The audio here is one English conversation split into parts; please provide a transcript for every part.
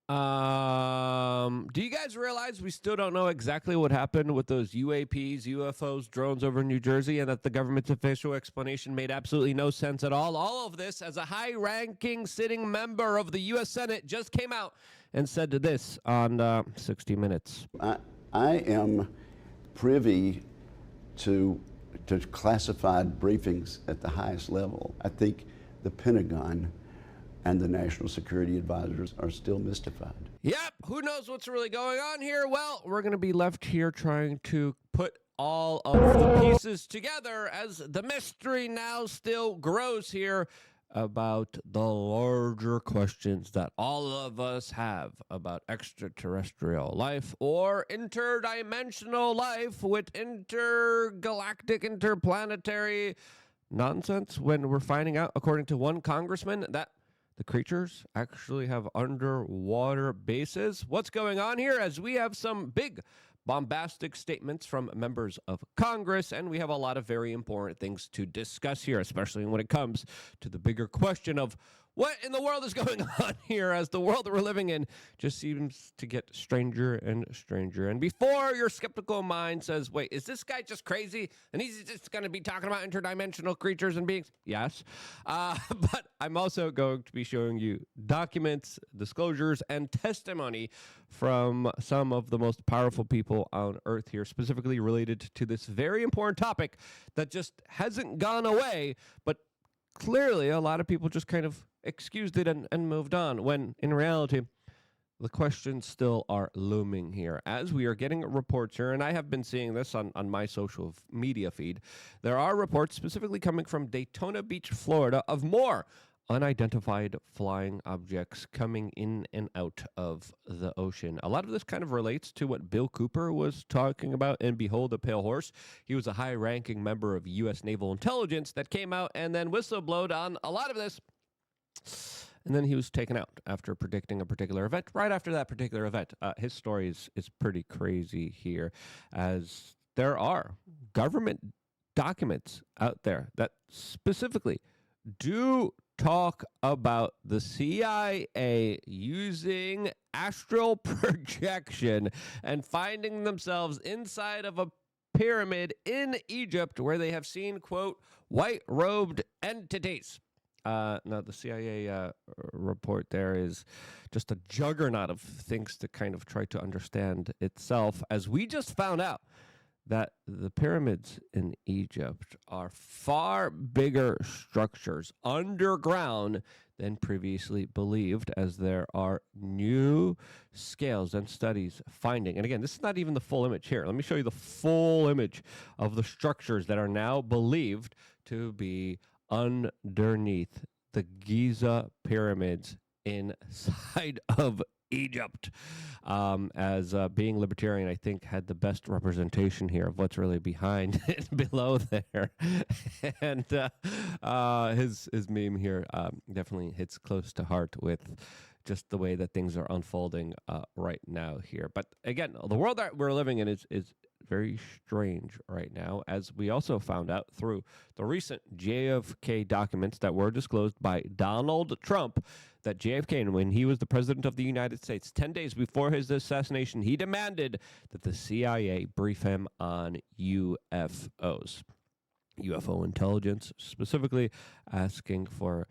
Do you guys realize we still don't know exactly what happened with those UAPs, UFOs, drones over New Jersey, and that the government's official explanation made absolutely no sense at all? All of this as a high-ranking sitting member of the U.S. Senate just came out and said this on 60 Minutes. I am privy to classified briefings at the highest level. I think the Pentagon and the national security advisors are still mystified. Yep, who knows what's really going on here? Well, we're going to be left here trying to put all of the pieces together as the mystery now still grows here about the larger questions that all of us have about extraterrestrial life or interdimensional life with intergalactic, interplanetary nonsense, when we're finding out, according to one congressman, that the creatures actually have underwater bases. What's going on here? As we have some big bombastic statements from members of Congress, and we have a lot of very important things to discuss here, especially when it comes to the bigger question of what in the world is going on here, as the world that we're living in just seems to get stranger and stranger. And before your skeptical mind says, wait, is this guy just crazy? And he's just going to be talking about interdimensional creatures and beings? Yes. But I'm also going to be showing you documents, disclosures, and testimony from some of the most powerful people on Earth here, specifically related to this very important topic that just hasn't gone away, but clearly a lot of people just kind of excused it and moved on, when in reality the questions still are looming here. As we are getting reports here, and I have been seeing this on my social media feed, there are reports specifically coming from Daytona Beach, Florida, of more unidentified flying objects coming in and out of the ocean. A lot of this kind of relates to what Bill Cooper was talking about in Behold a Pale Horse. He was a high-ranking member of U.S. naval intelligence that came out and then whistleblowed on a lot of this. And then he was taken out after predicting a particular event. Right after that particular event, his story is pretty crazy here, as there are government documents out there that specifically do talk about the CIA using astral projection and finding themselves inside of a pyramid in Egypt where they have seen, quote, white-robed entities. Now, the CIA report there is just a juggernaut of things to kind of try to understand itself, as we just found out that the pyramids in Egypt are far bigger structures underground than previously believed, as there are new scales and studies finding. And again, this is not even the full image here. Let me show you the full image of the structures that are now believed to be underneath the Giza pyramids inside of Egypt. As being libertarian, I think had the best representation here of what's really behind it below there. And his meme here definitely hits close to heart with just the way that things are unfolding right now here. But again, the world that we're living in is very strange right now, as we also found out through the recent JFK documents that were disclosed by Donald Trump, that JFK, when he was the president of the United States, 10 days before his assassination, he demanded that the CIA brief him on UFOs, UFO intelligence, specifically asking for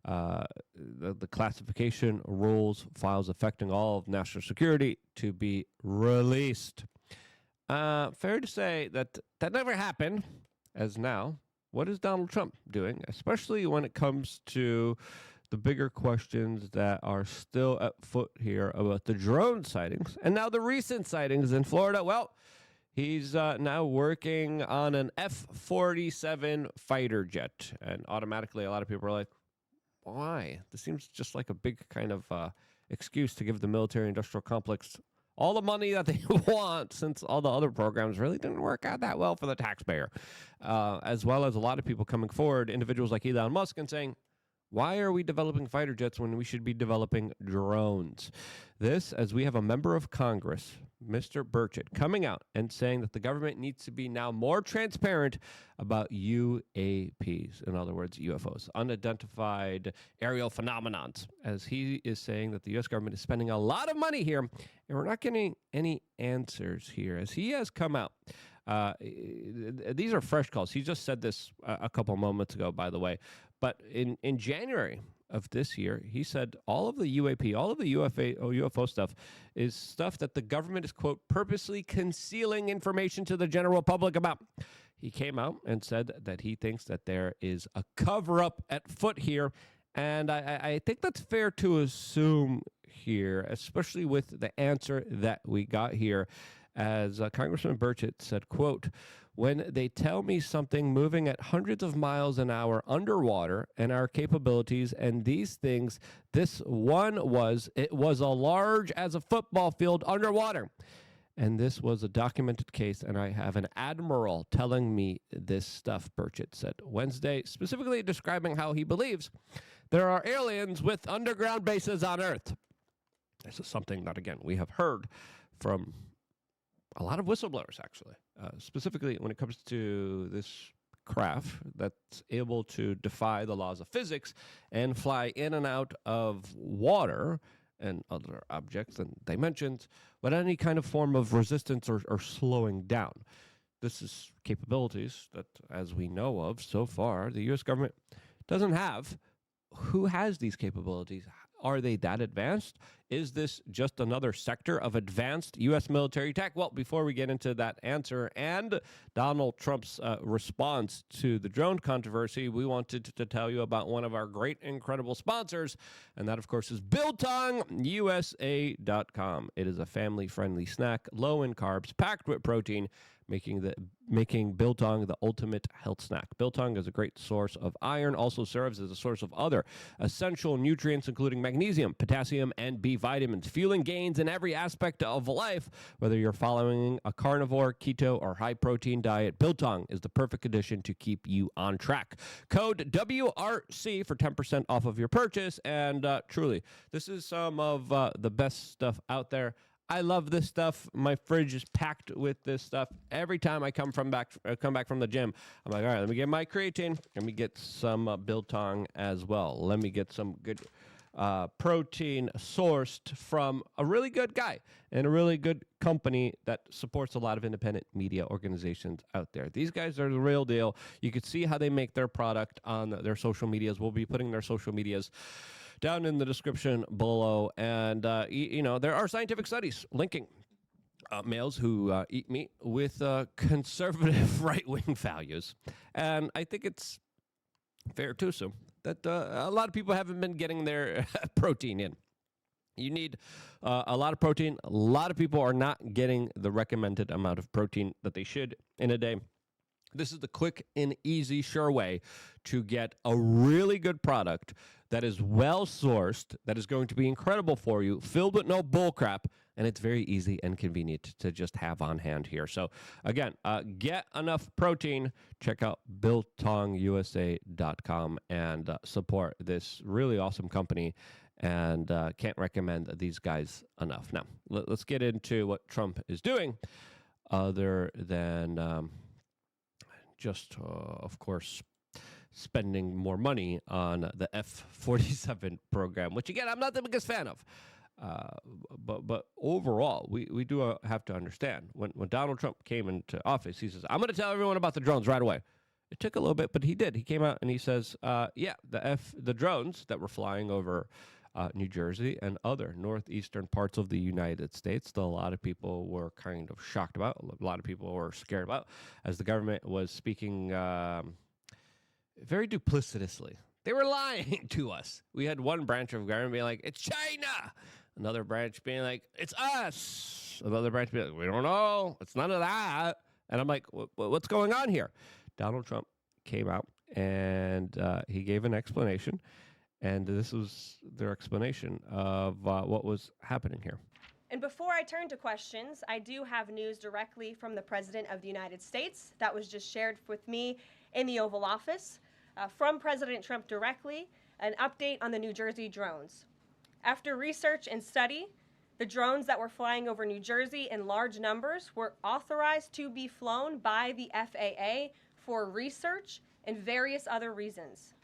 the classification rules, files affecting all of national security to be released. Fair to say that never happened, as now, what is Donald Trump doing, especially when it comes to the bigger questions that are still at foot here about the drone sightings and now the recent sightings in Florida? Well, he's now working on an F-47 fighter jet, and automatically a lot of people are like, why? This seems just like a big kind of excuse to give the military-industrial complex all the money that they want, since all the other programs really didn't work out that well for the taxpayer. As well as a lot of people coming forward, individuals like Elon Musk, and saying, why are we developing fighter jets when we should be developing drones? This, as we have a member of Congress, Mr. Burchett, coming out and saying that the government needs to be now more transparent about UAPs, in other words, UFOs, unidentified aerial phenomenons, as he is saying that the U.S. government is spending a lot of money here, and we're not getting any answers here, as he has come out. These are fresh calls. He just said this a couple moments ago, by the way. But in January of this year, he said all of the UAP, all of the UFO stuff is stuff that the government is, quote, purposely concealing information to the general public about. He came out and said that he thinks that there is a cover-up at foot here. And I think that's fair to assume here, especially with the answer that we got here. As Congressman Burchett said, quote, when they tell me something moving at hundreds of miles an hour underwater and our capabilities and these things, this one was, it was a large as a football field underwater. And this was a documented case, and I have an admiral telling me this stuff, Burchett said Wednesday, specifically describing how he believes there are aliens with underground bases on Earth. This is something that, again, we have heard from a lot of whistleblowers, actually, specifically when it comes to this craft that's able to defy the laws of physics and fly in and out of water and other objects and dimensions without any kind of form of resistance or slowing down. This is capabilities that, as we know of so far, the U.S. government doesn't have. Who has these capabilities? Are they that advanced? Is this just another sector of advanced U.S. military tech? Well, before we get into that answer and Donald Trump's response to the drone controversy, we wanted to tell you about one of our great, incredible sponsors, and that, of course, is BiltongUSA.com. It is a family-friendly snack, low in carbs, packed with protein, making Biltong the ultimate health snack. Biltong is a great source of iron, also serves as a source of other essential nutrients, including magnesium, potassium, and B vitamins, fueling gains in every aspect of life. Whether you're following a carnivore, keto, or high-protein diet, Biltong is the perfect addition to keep you on track. Code WRC for 10% off of your purchase, and truly, this is some of the best stuff out there. I love this stuff. My fridge is packed with this stuff. Every time I come back from the gym, I'm like, all right, let me get my creatine. Let me get some Biltong as well. Let me get some good protein sourced from a really good guy and a really good company that supports a lot of independent media organizations out there. These guys are the real deal. You can see how they make their product on their social medias. We'll be putting their social medias down in the description below. And, there are scientific studies linking males who eat meat with conservative right-wing values. And I think it's fair to assume that a lot of people haven't been getting their protein in. You need a lot of protein. A lot of people are not getting the recommended amount of protein that they should in a day. This is the quick and easy, sure way to get a really good product that is well-sourced, that is going to be incredible for you, filled with no bullcrap, and it's very easy and convenient to just have on hand here. So, again, get enough protein. Check out BiltongUSA.com and support this really awesome company, and can't recommend these guys enough. Now, let's get into what Trump is doing other than of course, spending more money on the F-47 program, which, again, I'm not the biggest fan of. But overall, we do have to understand, when Donald Trump came into office, he says, I'm going to tell everyone about the drones right away. It took a little bit, but he did. He came out and he says, the drones that were flying over New Jersey and other northeastern parts of the United States that a lot of people were kind of shocked about, a lot of people were scared about, as the government was speaking very duplicitously. They were lying to us. We had one branch of government being like, it's China. Another branch being like, it's us. Another branch being like, we don't know. It's none of that. And I'm like, what's going on here? Donald Trump came out and he gave an explanation. And this was their explanation of what was happening here. And before I turn to questions, I do have news directly from the President of the United States that was just shared with me in the Oval Office. From President Trump directly, an update on the New Jersey drones. After research and study, The drones that were flying over New Jersey in large numbers were authorized to be flown by the FAA for research and various other reasons.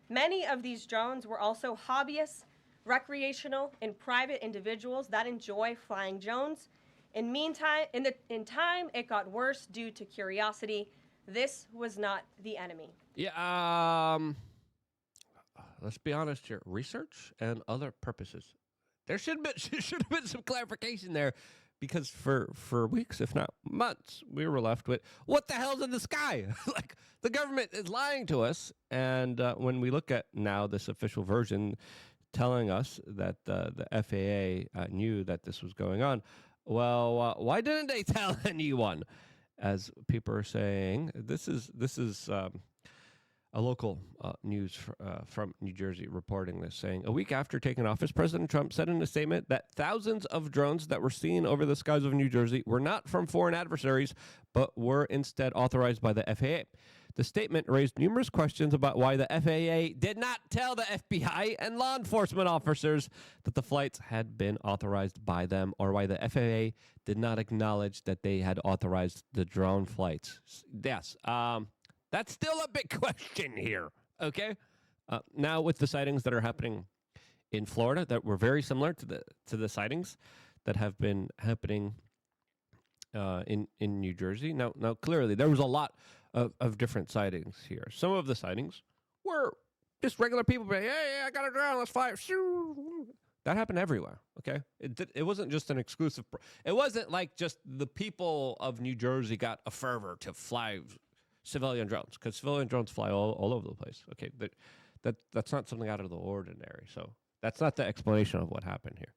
Many of these drones were also hobbyists, recreational, and private individuals that enjoy flying drones. In time, it got worse due to curiosity. This was not the enemy. Yeah, let's be honest here. Research and other purposes. There should have been some clarification there, because for weeks, if not months, we were left with, what the hell's in the sky? Like, the government is lying to us. And when we look at now this official version telling us that the FAA knew that this was going on, well, why didn't they tell anyone? As people are saying, this is a local news from New Jersey reporting this, saying, a week after taking office, President Trump said in a statement that thousands of drones that were seen over the skies of New Jersey were not from foreign adversaries, but were instead authorized by the FAA. The statement raised numerous questions about why the FAA did not tell the FBI and law enforcement officers that the flights had been authorized by them, or why the FAA did not acknowledge that they had authorized the drone flights. Yes, that's still a big question here, okay? Now, with the sightings that are happening in Florida that were very similar to the sightings that have been happening in New Jersey. Now, clearly, there was a lot of different sightings here. Some of the sightings were just regular people saying, hey, I got a drone, let's fly it. That happened everywhere, okay? It wasn't just an exclusive. It wasn't like just the people of New Jersey got a fervor to fly civilian drones, because civilian drones fly all over the place, okay? That's not something out of the ordinary. So that's not the explanation of what happened here.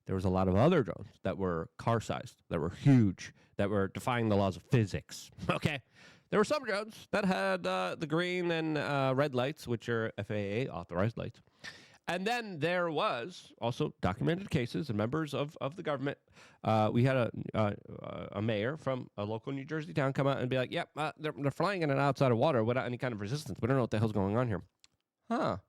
There was a lot of other drones that were car-sized, that were huge, that were defying the laws of physics, okay? There were some drones that had the green and red lights, which are FAA-authorized lights. And then there was also documented cases and members of the government. We had a mayor from a local New Jersey town come out and be like, yep, they're flying in and outside of water without any kind of resistance. We don't know what the hell's going on here. That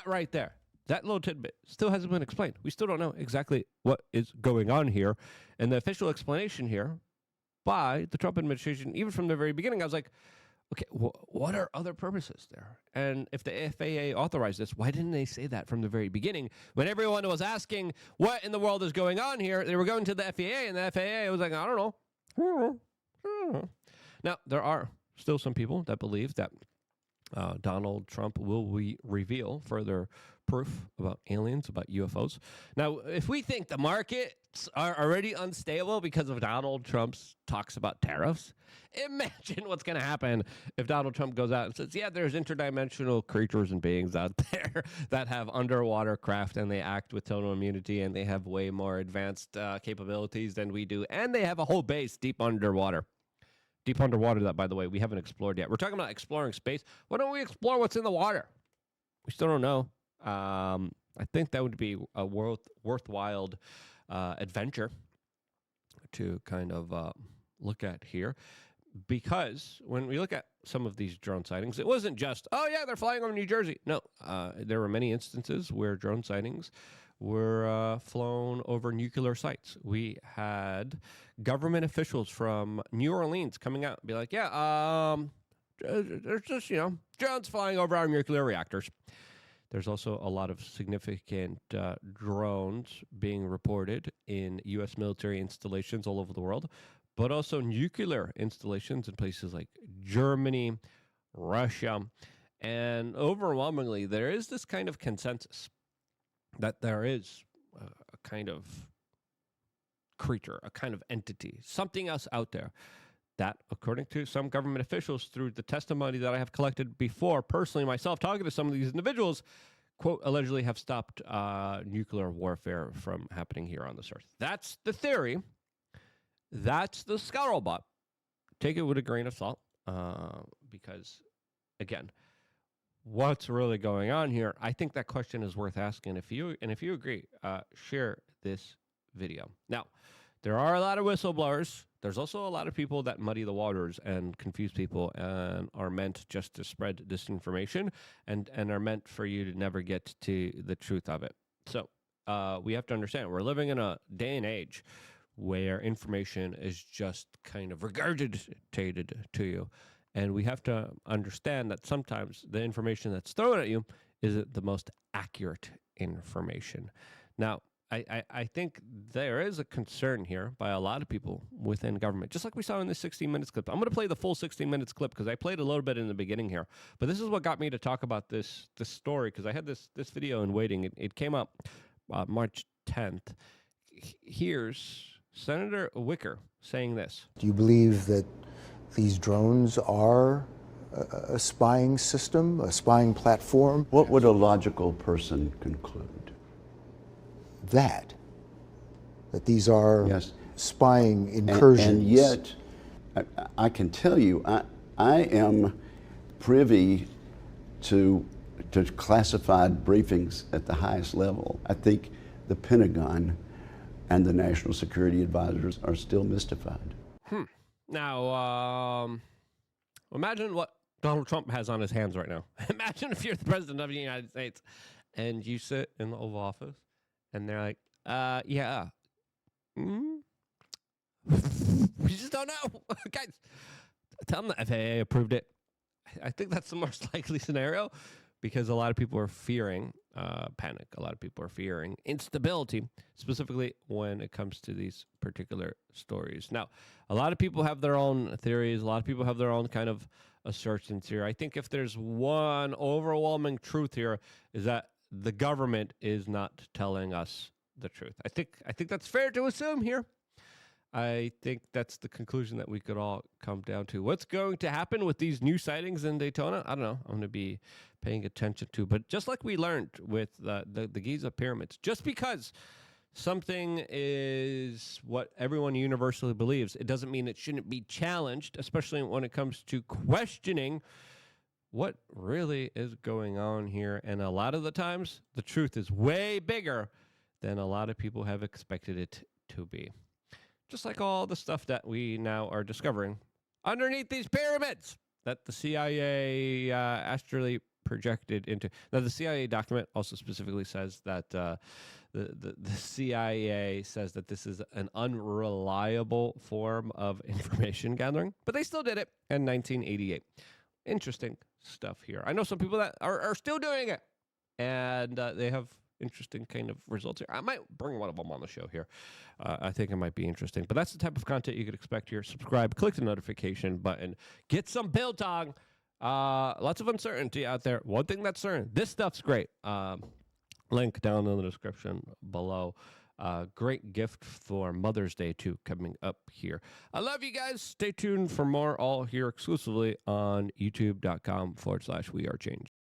right there, that little tidbit still hasn't been explained. We still don't know exactly what is going on here. And the official explanation here by the Trump administration, even from the very beginning, I was like, okay, what are other purposes there? And if the FAA authorized this, why didn't they say that from the very beginning? When everyone was asking what in the world is going on here, they were going to the FAA, and the FAA was like, I don't know. Now, there are still some people that believe that Donald Trump will reveal further proof about aliens, about UFOs. Now, if we think the markets are already unstable because of Donald Trump's talks about tariffs, imagine what's going to happen if Donald Trump goes out and says, yeah, there's interdimensional creatures and beings out there that have underwater craft, and they act with total immunity, and they have way more advanced capabilities than we do, and they have a whole base deep underwater. Deep underwater that, by the way, we haven't explored yet. We're talking about exploring space. Why don't we explore what's in the water? We still don't know. I think that would be a worthwhile adventure to kind of look at here. Because when we look at some of these drone sightings, it wasn't just, oh, yeah, they're flying over New Jersey. No, there were many instances where drone sightings were flown over nuclear sites. We had government officials from New Orleans coming out and be like, yeah, there's just, drones flying over our nuclear reactors. There's also a lot of significant drones being reported in U.S. military installations all over the world, but also nuclear installations in places like Germany, Russia, and overwhelmingly, there is this kind of consensus that there is a kind of creature, a kind of entity, something else out there that, according to some government officials, through the testimony that I have collected before, personally myself, talking to some of these individuals, quote, allegedly have stopped nuclear warfare from happening here on this earth. That's the theory. That's the scuttlebutt. Take it with a grain of salt, because, again, what's really going on here? I think that question is worth asking. If you agree, share this video. Now, there are a lot of whistleblowers. There's also a lot of people that muddy the waters and confuse people and are meant just to spread disinformation and are meant for you to never get to the truth of it. So we have to understand we're living in a day and age where information is just kind of regurgitated to you. And we have to understand that sometimes the information that's thrown at you isn't the most accurate information. Now, I think there is a concern here by a lot of people within government, just like we saw in this 16 Minutes clip. I'm going to play the full 16 Minutes clip because I played a little bit in the beginning here. But this is what got me to talk about this story, because I had this video in waiting. It came up March 10th. Here's Senator Wicker saying this. Do you believe that these drones are a spying system, a spying platform? What would a logical person conclude? That these are Yes. spying incursions. And yet, I can tell you, I am privy to classified briefings at the highest level. I think the Pentagon and the national security advisors are still mystified. Now, imagine what Donald Trump has on his hands right now. Imagine if you're the president of the United States and you sit in the Oval Office and they're like, yeah. We just don't know. Guys, tell them the FAA approved it. I think that's the most likely scenario because a lot of people are fearing panic. A lot of people are fearing instability, specifically when it comes to these particular stories. Now, a lot of people have their own theories. A lot of people have their own kind of assertions here. I think if there's one overwhelming truth here is that the government is not telling us the truth. I think that's fair to assume here. I think that's the conclusion that we could all come down to. What's going to happen with these new sightings in Daytona? I don't know. I'm going to be paying attention to. But just like we learned with the Giza pyramids, just because something is what everyone universally believes, it doesn't mean it shouldn't be challenged, especially when it comes to questioning what really is going on here. And a lot of the times, the truth is way bigger than a lot of people have expected it to be. Just like all the stuff that we now are discovering underneath these pyramids that the CIA astrally projected into. Now, the CIA document also specifically says that the CIA says that this is an unreliable form of information gathering, but they still did it in 1988. Interesting stuff here. I know some people that are still doing it, and they have interesting kind of results here. I might bring one of them on the show here. I think it might be interesting. But that's the type of content you could expect here. Subscribe, click the notification button, get some biltong. Lots of uncertainty out there. One thing that's certain, this stuff's great. Link down in the description below. Great gift for Mother's Day, too, coming up here. I love you guys. Stay tuned for more, all here exclusively on youtube.com/wearechange.